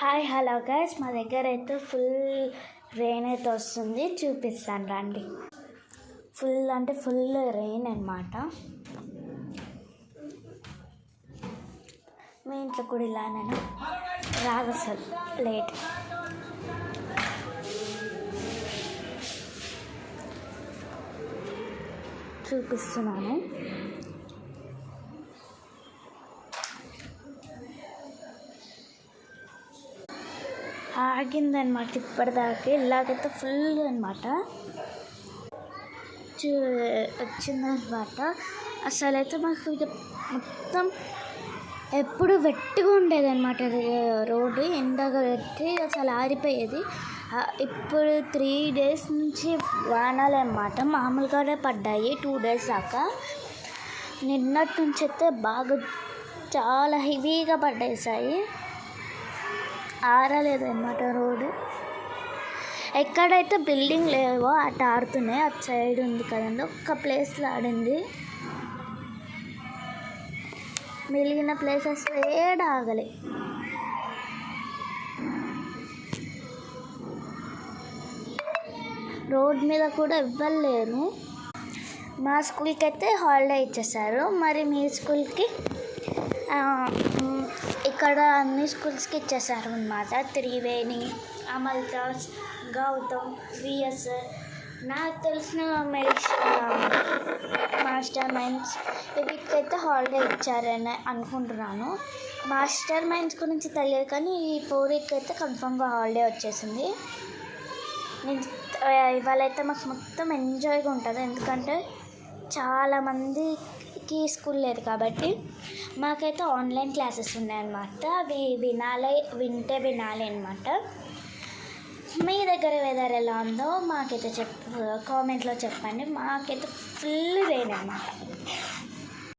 Hi hello guys, మా దగ్గర అయితే ఫుల్ రెయిన్ అయితే వస్తుంది. చూపిస్తాను రండి. ఫుల్ అంటే ఫుల్ రెయిన్ అన్నమాట. మీ ఇంట్లో కూడా ఇలానే రాదు అసలు, లేట్. చూపిస్తున్నాను. ఆగిందనమాట ఇప్పటిదాకా. ఇలాగైతే ఫుల్ అనమాట వచ్చిందనమాట. అసలు అయితే మాకు మొత్తం ఎప్పుడు వెట్టుగా ఉండేదన్నమాట. రోడ్డు ఎండగా పెట్టి అసలు ఆరిపోయేది. ఇప్పుడు 3 days నుంచి వానాలు అన్నమాట. మామూలుగానే పడ్డాయి 2 days దాకా. నిన్నటి నుంచి అయితే బాగా చాలా హెవీగా పడ్డాయి. ఆరలేదన్నమాట రోడ్డు. ఎక్కడైతే బిల్డింగ్ లేవో అటు ఆడుతున్నాయి. అటు సైడ్ ఉంది కదండి, ఒక్క ప్లేస్లో ఆడింది. మిగిలిన ప్లేసెస్ ఏడ ఆగలే. రోడ్ మీద కూడా ఇవ్వలేరు. మా స్కూల్కి అయితే హాలిడే ఇచ్చేసారు. మరి మీ స్కూల్కి? ఇక్కడ అన్ని స్కూల్స్కి ఇచ్చేసారు అన్నమాట. త్రివేణి, అమల్తాజ్, గౌతమ్, విఎస్, నాకు తెలిసిన మాస్టర్ మైండ్స్ వీటికైతే హాలిడే ఇచ్చారని అనుకుంటున్నాను. మాస్టర్ మైండ్స్ గురించి తెలియదు, కానీ ఈ 4 week అయితే కన్ఫామ్గా హాలిడే వచ్చేసింది. ఇవాళైతే మాకు మొత్తం ఎంజాయ్గా ఉంటుంది. ఎందుకంటే చాలామందికి స్కూల్ లేదు కాబట్టి మాకైతే ఆన్లైన్ క్లాసెస్ ఉన్నాయన్నమాట. అవి వింటే వినాలి అన్నమాట. మీ దగ్గర వెదర్ ఎలా ఉందో మాకైతే కామెంట్లో చెప్పండి. మాకైతే ఫుల్ రెయిన్ అన్నమాట.